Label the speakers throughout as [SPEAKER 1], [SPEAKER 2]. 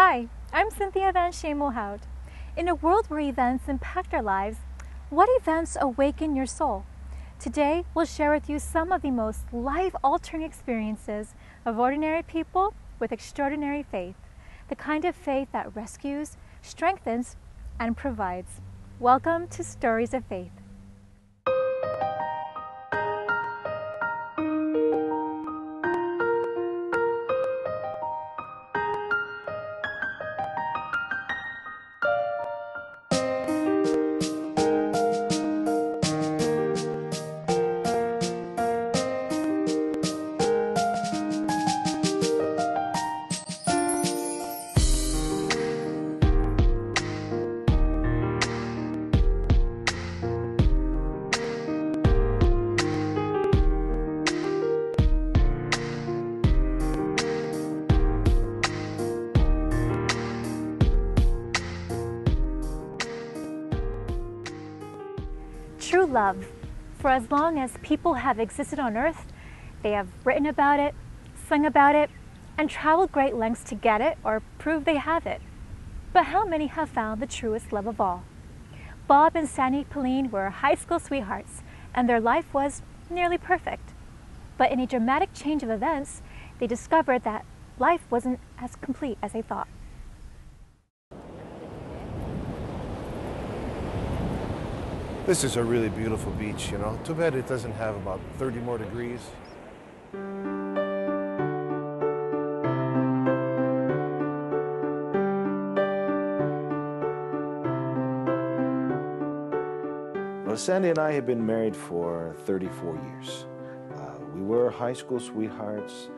[SPEAKER 1] Hi, I'm Cynthia Van Schemelhout. In a world where events impact our lives, what events awaken your soul? Today, we'll share with you some of the most life-altering experiences of ordinary people with extraordinary faith, the kind of faith that rescues, strengthens, and provides. Welcome to Stories of Faith. True love. For as long as people have existed on earth, they have written about it, sung about it, and traveled great lengths to get it or prove they have it. But how many have found the truest love of all? Bob and Sandy Pauline were high school sweethearts, and their life was nearly perfect. But in a dramatic change of events, they discovered that life wasn't as complete as they thought.
[SPEAKER 2] This is a really beautiful beach, you know. Too bad it doesn't have about 30 more degrees.
[SPEAKER 3] Well, Sandy and I have been married for 34 years. We were high school sweethearts.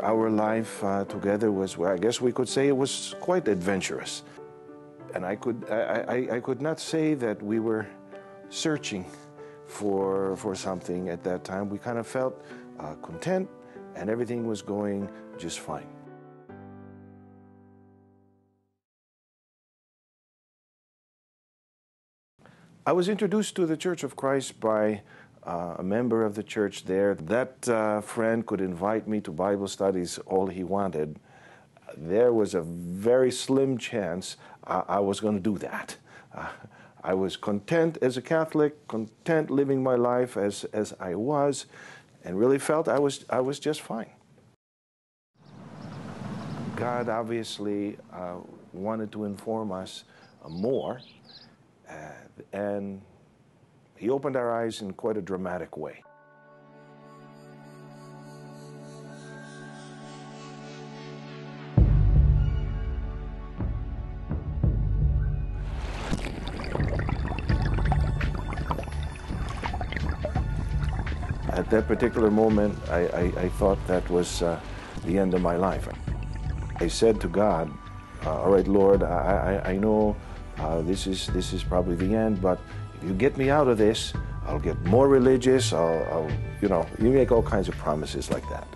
[SPEAKER 3] Our life together was, well, I guess we could say it was quite adventurous. And I could not say that we were searching for something at that time. We kind of felt content and everything was going just fine. I was introduced to the Church of Christ by a member of the church there. That friend could invite me to Bible studies all he wanted. There was a very slim chance I was going to do that. I was content as a Catholic, content living my life as I was, and really felt I was just fine. God obviously wanted to inform us more, and He opened our eyes in quite a dramatic way. At that particular moment, I thought that was the end of my life. I said to God, all right, Lord, I know this is probably the end, but if you get me out of this, I'll get more religious, you know, you make all kinds of promises like that.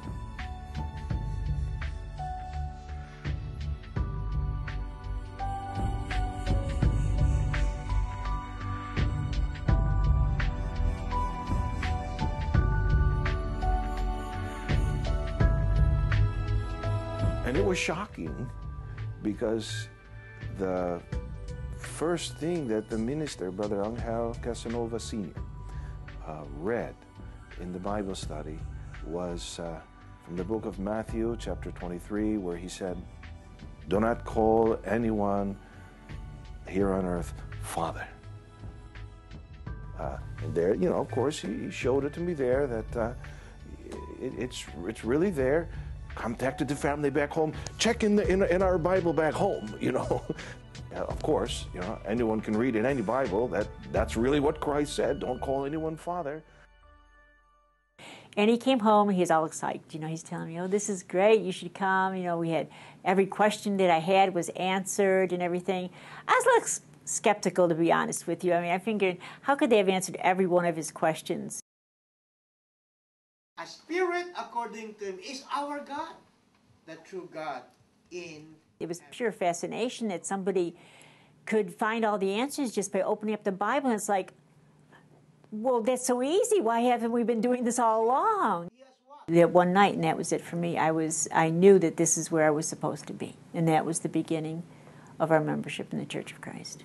[SPEAKER 3] And it was shocking because the first thing that the minister, Brother Angel Casanova Sr., read in the Bible study was from the book of Matthew, chapter 23, where he said, "Do not call anyone here on earth Father." And there, you know, of course, he showed it to me there that it's really there. Contacted the family back home, check in our Bible back home, you know. Of course, you know, anyone can read in any Bible that's really what Christ said, don't call anyone Father.
[SPEAKER 4] And he came home and he was all excited. You know, he's telling me, oh, this is great, you should come. You know, we had every question that I had was answered and everything. I was a little skeptical, to be honest with you. I mean, I figured, how could they have answered every one of his questions?
[SPEAKER 5] A spirit, according to him, is our God, the true God in
[SPEAKER 4] It was pure fascination that somebody could find all the answers just by opening up the Bible. And it's like, well, that's so easy. Why haven't we been doing this all along?
[SPEAKER 5] He has what?
[SPEAKER 4] That one night, and that was it for me. I knew that this is where I was supposed to be, and that was the beginning of our membership in the Church of Christ.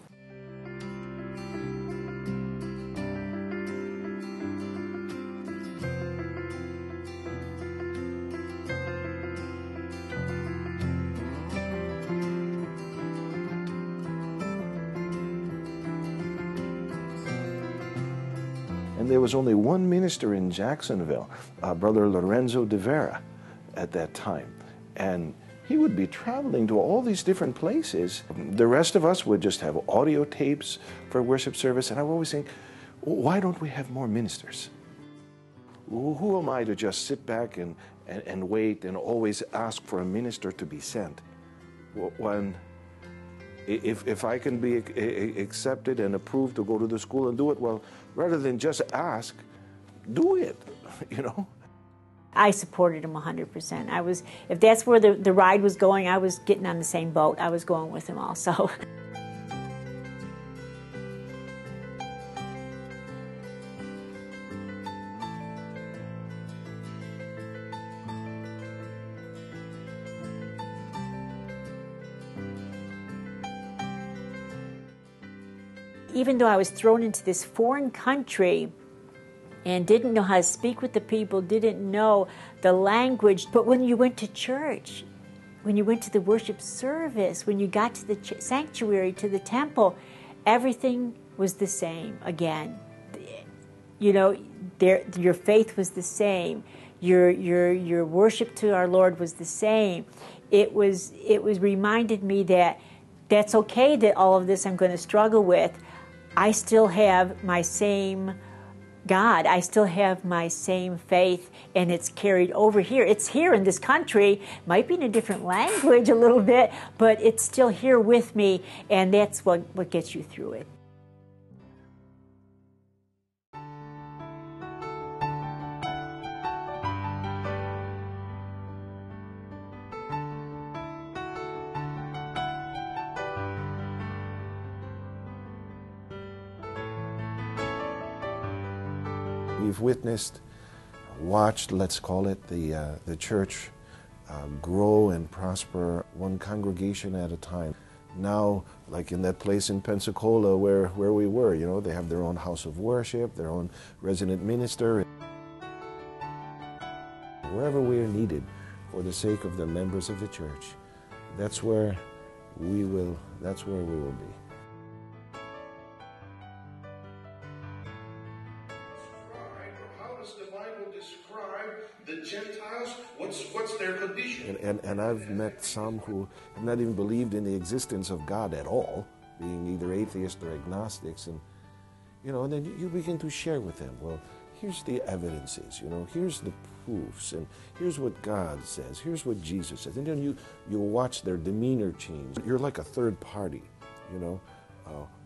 [SPEAKER 3] And there was only one minister in Jacksonville, Brother Lorenzo de Vera, at that time. And he would be traveling to all these different places. The rest of us would just have audio tapes for worship service. And I would always think, why don't we have more ministers? Who am I to just sit back and wait and always ask for a minister to be sent? When if I can be accepted and approved to go to the school and do it, well, rather than just ask, do it, you know?
[SPEAKER 4] I supported him 100%. If that's where the ride was going, I was getting on the same boat. I was going with him also. Even though I was thrown into this foreign country and didn't know how to speak with the people, didn't know the language, but when you went to church, when you went to the worship service, when you got to the sanctuary, to the temple, everything was the same again. You know, your faith was the same. Your worship to our Lord was the same. It was reminded me that that's okay that all of this I'm going to struggle with. I still have my same God. I still have my same faith, and it's carried over here. It's here in this country. Might be in a different language a little bit, but it's still here with me, and that's what gets you through it.
[SPEAKER 2] We've witnessed, watched, let's call it, the church grow and prosper one congregation at a time. Now, like in that place in Pensacola where we were, you know, they have their own house of worship, their own resident minister. Wherever we are needed for the sake of the members of the church, that's where we will be.
[SPEAKER 3] How does the Bible describe the Gentiles? What's their condition?
[SPEAKER 2] And I've met some who have not even believed in the existence of God at all, being either atheists or agnostics, and you know, and then you begin to share with them, well, here's the evidences, you know, here's the proofs, and here's what God says, here's what Jesus says, and then you watch their demeanor change. You're like a third party, you know,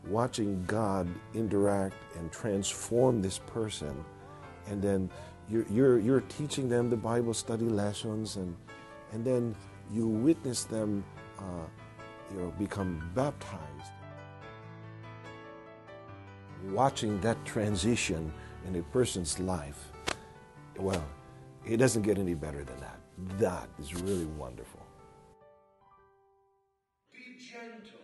[SPEAKER 2] watching God interact and transform this person, and then you're teaching them the Bible study lessons, and then you witness them, you know, become baptized. Watching that transition in a person's life, well, it doesn't get any better than that. That is really wonderful.
[SPEAKER 3] Be gentle.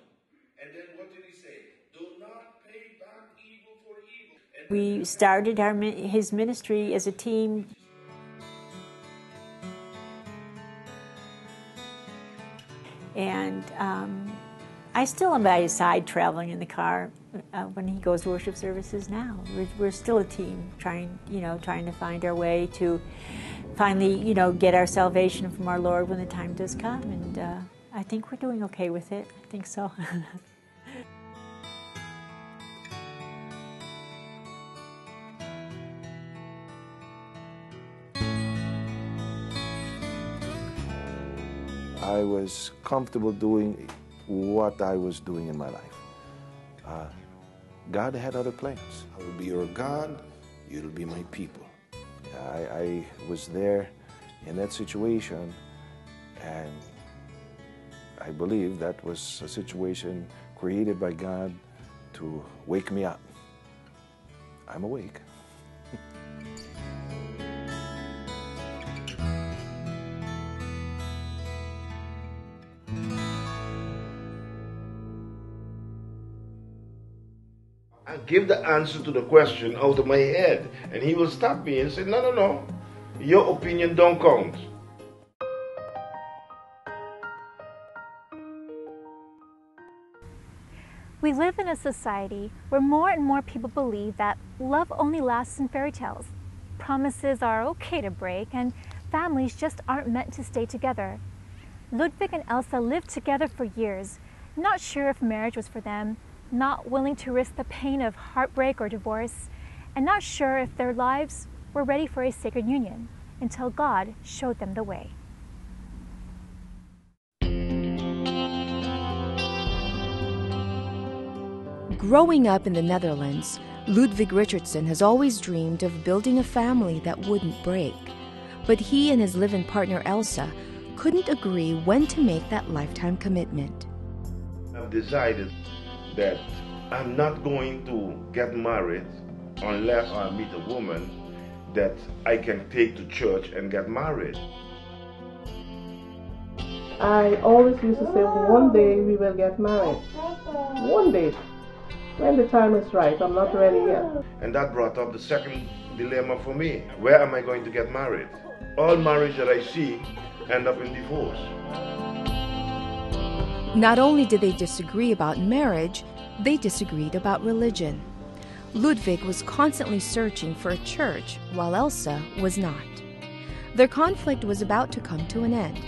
[SPEAKER 3] And then what did he say? Do not pay back evil for evil. And
[SPEAKER 4] We started his ministry as a team. And I still am by his side traveling in the car when he goes to worship services now. We're still a team trying to find our way to finally, you know, get our salvation from our Lord when the time does come. And I think we're doing okay with it. I think so.
[SPEAKER 3] I was comfortable doing what I was doing in my life. God had other plans. I will be your God, you'll be my people. I was there in that situation, and I believe that was a situation created by God to wake me up. I'm awake. give the answer to the question out of my head. And he will stop me and say, no, no, no, your opinion don't count.
[SPEAKER 1] We live in a society where more and more people believe that love only lasts in fairy tales. Promises are okay to break, and families just aren't meant to stay together. Ludwig and Elsa lived together for years, not sure if marriage was for them, not willing to risk the pain of heartbreak or divorce, and not sure if their lives were ready for a sacred union, until God showed them the way.
[SPEAKER 6] Growing up in the Netherlands, Ludwig Richardson has always dreamed of building a family that wouldn't break. But he and his live-in partner Elsa couldn't agree when to make that lifetime commitment.
[SPEAKER 3] I've decided that I'm not going to get married unless I meet a woman that I can take to church and get married.
[SPEAKER 7] I always used to say, one day we will get married. One day. When the time is right, I'm not ready yet.
[SPEAKER 3] And that brought up the second dilemma for me. Where am I going to get married? All marriage that I see end up in divorce.
[SPEAKER 6] Not only did they disagree about marriage, they disagreed about religion. Ludwig was constantly searching for a church, while Elsa was not. Their conflict was about to come to an end.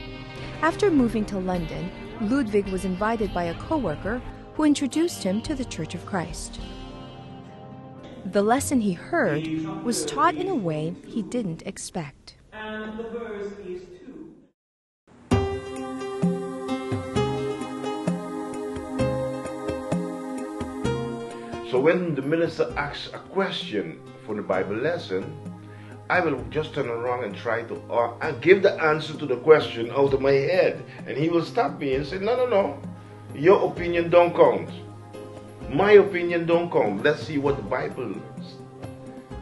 [SPEAKER 6] After moving to London, Ludwig was invited by a co-worker who introduced him to the Church of Christ. The lesson he heard was taught in a way he didn't expect.
[SPEAKER 8] And the verse is 2.
[SPEAKER 3] So when the minister asks a question for the Bible lesson, I will just turn around and try to give the answer to the question out of my head. And he will stop me and say, no, no, no, your opinion don't count. My opinion don't count. Let's see what the Bible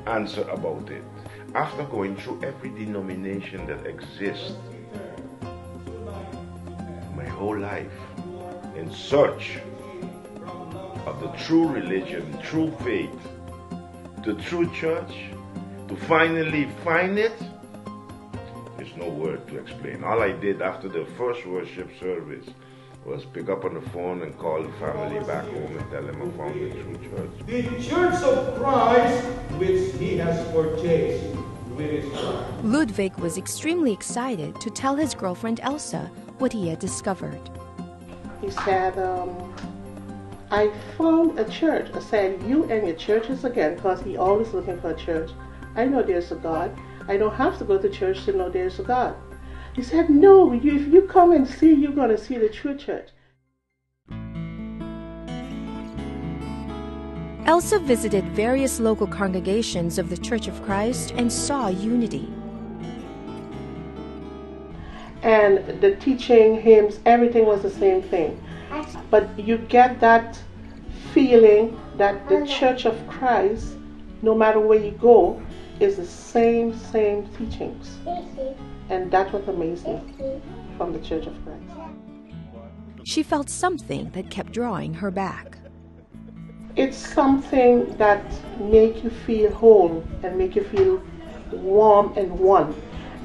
[SPEAKER 3] answer about it. After going through every denomination that exists, my whole life, in search of the true religion, true faith, the true church, to finally find it, there's no word to explain. All I did after the first worship service was pick up on the phone and call the family back home and tell them I found the true church.
[SPEAKER 8] The Church of Christ, which he has purchased with his blood.
[SPEAKER 6] Ludwig was extremely excited to tell his girlfriend Elsa what he had discovered.
[SPEAKER 7] He said, I found a church. I said, you and your churches again, because he always looking for a church. I know there's a God. I don't have to go to church to know there's a God. He said, no, if you come and see, you're going to see the true church.
[SPEAKER 6] Elsa visited various local congregations of the Church of Christ and saw unity.
[SPEAKER 7] And the teaching, hymns, everything was the same thing. But you get that feeling that the Church of Christ, no matter where you go, is the same teachings. And that was amazing from the Church of Christ.
[SPEAKER 6] She felt something that kept drawing her back.
[SPEAKER 7] It's something that makes you feel whole and make you feel warm and one.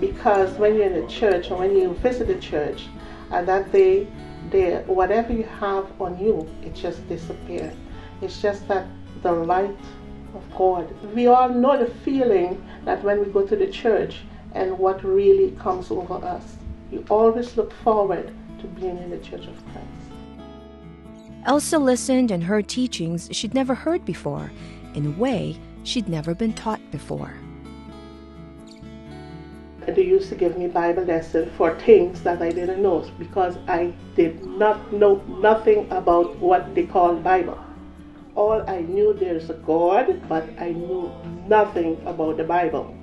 [SPEAKER 7] Because when you're in a church or when you visit a church, and that day, whatever you have on you, it just disappears. It's just that the light of God. We all know the feeling that when we go to the church and what really comes over us. You always look forward to being in the Church of Christ.
[SPEAKER 6] Elsa listened and heard teachings she'd never heard before, in a way she'd never been taught before.
[SPEAKER 7] They used to give me Bible lessons for things that I didn't know because I did not know nothing about what they call Bible. All I knew there's a God, but I knew nothing about the Bible.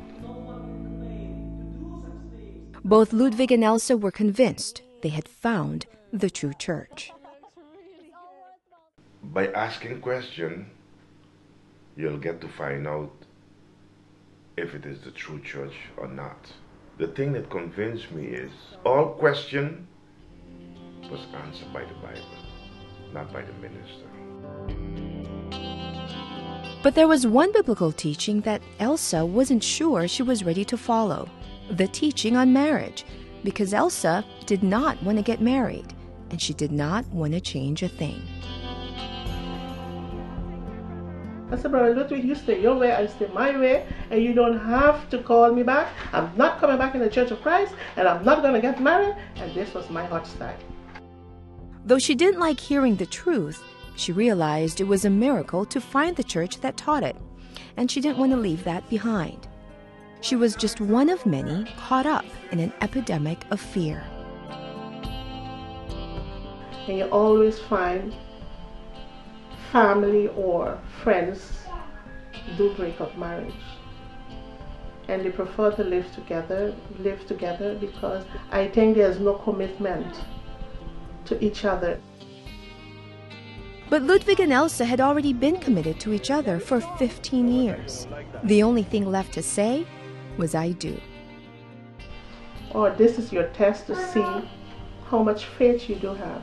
[SPEAKER 6] Both Ludwig and Elsa were convinced they had found the true church.
[SPEAKER 3] By asking questions, you'll get to find out if it is the true church or not. The thing that convinced me is all question was answered by the Bible, not by the minister.
[SPEAKER 6] But there was one biblical teaching that Elsa wasn't sure she was ready to follow, the teaching on marriage, because Elsa did not want to get married, and she did not want to change a thing.
[SPEAKER 7] I said, Brother Ludwig, you stay your way, I stay my way, and you don't have to call me back. I'm not coming back in the Church of Christ, and I'm not going to get married, and this was my hot style.
[SPEAKER 6] Though she didn't like hearing the truth, she realized it was a miracle to find the church that taught it, and she didn't want to leave that behind. She was just one of many caught up in an epidemic of fear.
[SPEAKER 7] And you always find family or friends do break up marriage. And they prefer to live together because I think there's no commitment to each other.
[SPEAKER 6] But Ludwig and Elsa had already been committed to each other for 15 years. The only thing left to say was "I do."
[SPEAKER 7] Or this is your test to see how much faith you do have.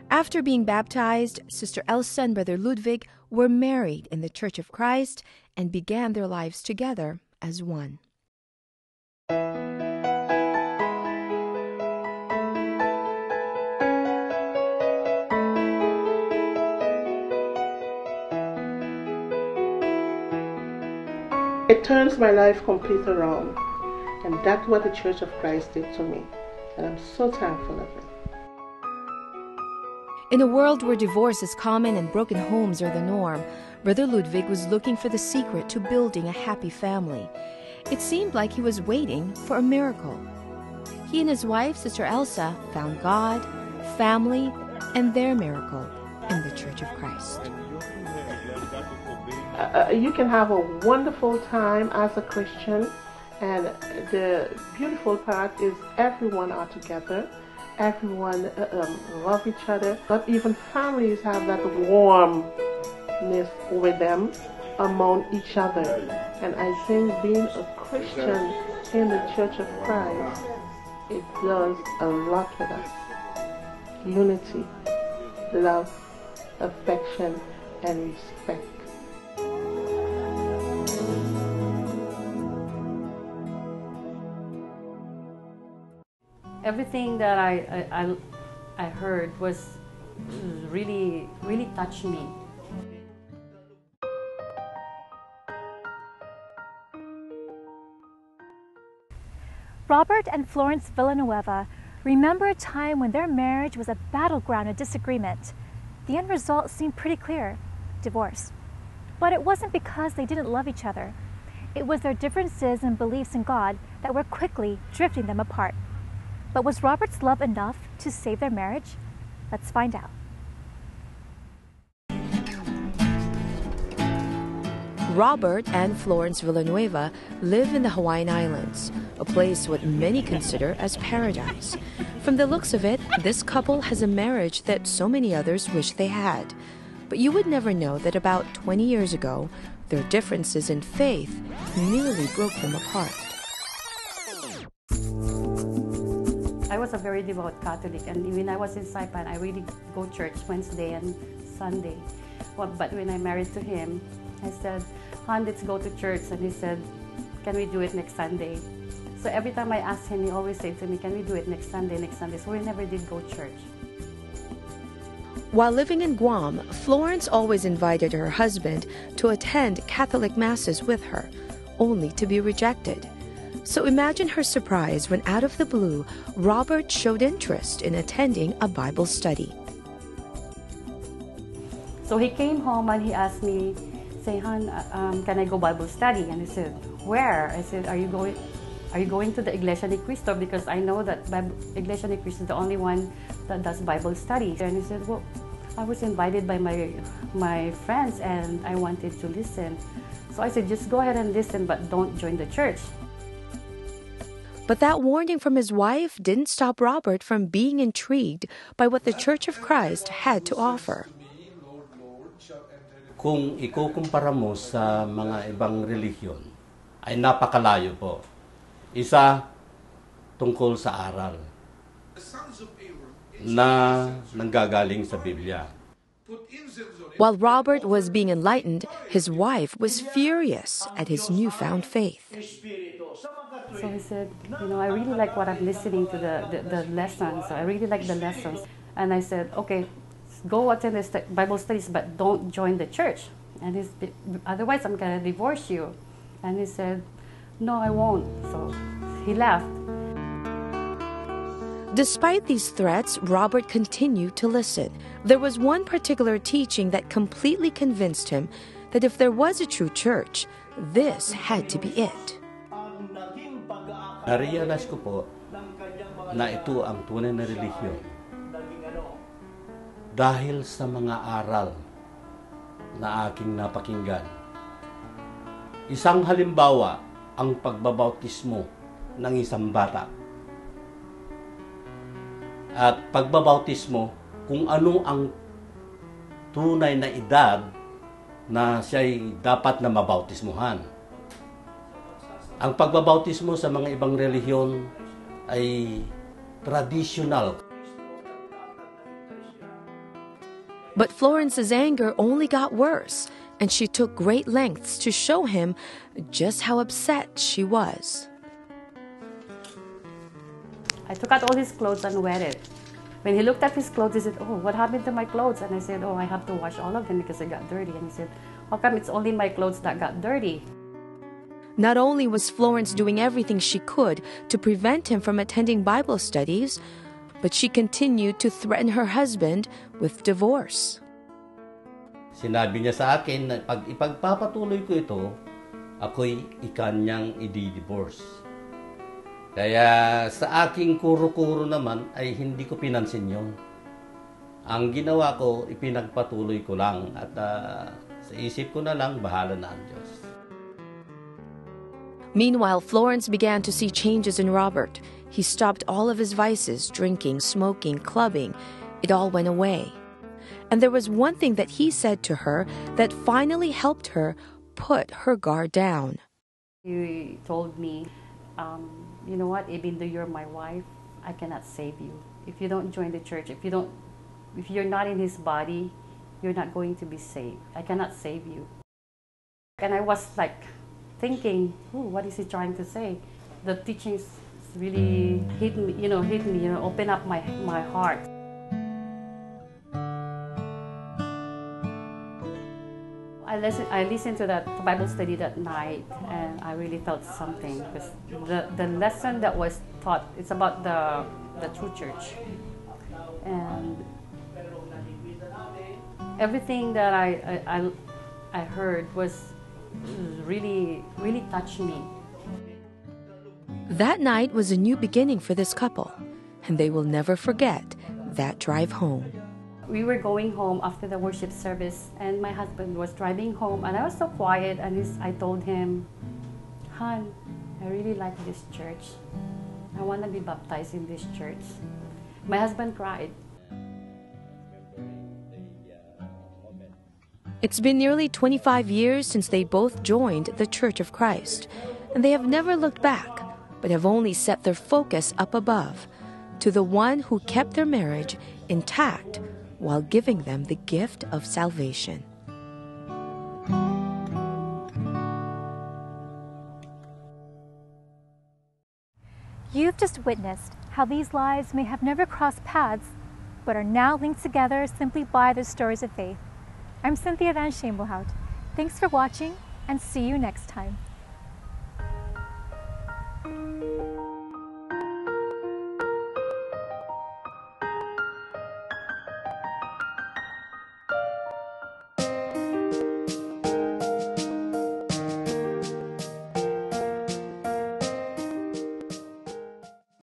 [SPEAKER 6] After being baptized, Sister Elsa and Brother Ludwig were married in the Church of Christ and began their lives together as one.
[SPEAKER 7] It turns my life completely around, and that's what the Church of Christ did to me, and I'm so thankful of it.
[SPEAKER 6] In a world where divorce is common and broken homes are the norm, Brother Ludwig was looking for the secret to building a happy family. It seemed like he was waiting for a miracle. He and his wife, Sister Elsa, found God, family, and their miracle in the Church of Christ.
[SPEAKER 7] You can have a wonderful time as a Christian, and the beautiful part is everyone are together. Everyone love each other, but even families have that warmness with them among each other. And I think being a Christian in the Church of Christ, it does a lot with us. Unity, love, affection, and respect.
[SPEAKER 9] Everything that I heard was really touched me.
[SPEAKER 1] Robert and Florence Villanueva remember a time when their marriage was a battleground of disagreement. The end result seemed pretty clear: divorce. But it wasn't because they didn't love each other. It was their differences in beliefs in God that were quickly drifting them apart. But was Robert's love enough to save their marriage? Let's find out.
[SPEAKER 6] Robert and Florence Villanueva live in the Hawaiian Islands, a place what many consider as paradise. From the looks of it, this couple has a marriage that so many others wish they had. But you would never know that about 20 years ago, their differences in faith nearly broke them apart.
[SPEAKER 9] I was a very devout Catholic, and when I was in Saipan, I really go to church Wednesday and Sunday. But when I married to him, I said, "Hon, let's go to church." And he said, "Can we do it next Sunday?" So every time I asked him, he always said to me, "Can we do it next Sunday, next Sunday?" So we never did go to church.
[SPEAKER 6] While living in Guam, Florence always invited her husband to attend Catholic Masses with her, only to be rejected. So imagine her surprise when, out of the blue, Robert showed interest in attending a Bible study.
[SPEAKER 9] So he came home and he asked me, say, "Hon, can I go Bible study?" And I said, "Where?" I said, Are you going to the Iglesia ni Cristo? Because I know that Iglesia ni Cristo is the only one that does Bible study." And he said, "Well, I was invited by my friends and I wanted to listen." So I said, "Just go ahead and listen, but don't join the church."
[SPEAKER 6] But that warning from his wife didn't stop Robert from being intrigued by what the Church of Christ had to offer.
[SPEAKER 10] Kung ikukumpara mo sa mga ibang relihiyon, ay napakalayo po. Isa, tungkol sa aral na nanggagaling sa Biblia.
[SPEAKER 11] While Robert was being enlightened, his wife was furious at his newfound faith.
[SPEAKER 9] So he said, I really like what I'm listening to the lessons. I really like the lessons. And I said, okay, go attend the Bible studies, but don't join the church. And otherwise I'm going to divorce you. And he said, no, I won't. So he left.
[SPEAKER 11] Despite these threats, Robert continued to listen. There was one particular teaching that completely convinced him that if there was a true church, this had to be it.
[SPEAKER 10] Na-realize ko po na ito ang tunay na relihiyon dahil sa mga aral na aking napakinggan. Isang halimbawa ang pagbabautismo ng isang bata. At pagbabautismo, kung ano ang tunay na edad na siya'y dapat na mabautismuhan. Ang pagbabautismo sa mga ibang relihiyon ay traditional.
[SPEAKER 11] But Florence's anger only got worse, and she took great lengths to show him just how upset she was.
[SPEAKER 9] I took out all his clothes and wet it. When he looked at his clothes, he said, oh, what happened to my clothes? And I said, oh, I have to wash all of them because they got dirty. And he said, how come it's only my clothes that got dirty?
[SPEAKER 11] Not only was Florence doing everything she could to prevent him from attending Bible studies, but she continued to threaten her husband with divorce.
[SPEAKER 10] Sinabi niya sa akin na pag ipagpapatuloy ko ito, ako'y ikanyang i-divorce. Kaya sa aking kuro-kuro naman ay hindi ko pinansin yun. Ang ginawa ko, ipinagpatuloy ko lang at sa isip ko na lang, bahala na ang Diyos.
[SPEAKER 11] Meanwhile, Florence began to see changes in Robert. He stopped all of his vices, drinking, smoking, clubbing. It all went away. And there was one thing that he said to her that finally helped her put her guard down.
[SPEAKER 9] He told me, you know what, even though you're my wife, I cannot save you. If you don't join the church, if you're not in his body, you're not going to be saved. I cannot save you. And I was like thinking, what is he trying to say? The teachings really hit me, open up my heart. I listened to that Bible study that night, and I really felt something because the lesson that was taught, it's about the true church, and everything that I heard was really touched me.
[SPEAKER 11] That night was a new beginning for this couple, and they will never forget that drive home.
[SPEAKER 9] We were going home after the worship service, and my husband was driving home, and I was so quiet, and I told him, "Hon, I really like this church. I want to be baptized in this church." My husband cried.
[SPEAKER 11] It's been nearly 25 years since they both joined the Church of Christ, and they have never looked back, but have only set their focus up above, to the one who kept their marriage intact while giving them the gift of salvation.
[SPEAKER 1] You've just witnessed how these lives may have never crossed paths, but are now linked together simply by their stories of faith. I'm Cynthia Van Schemelhout. Thanks for watching, and see you next time.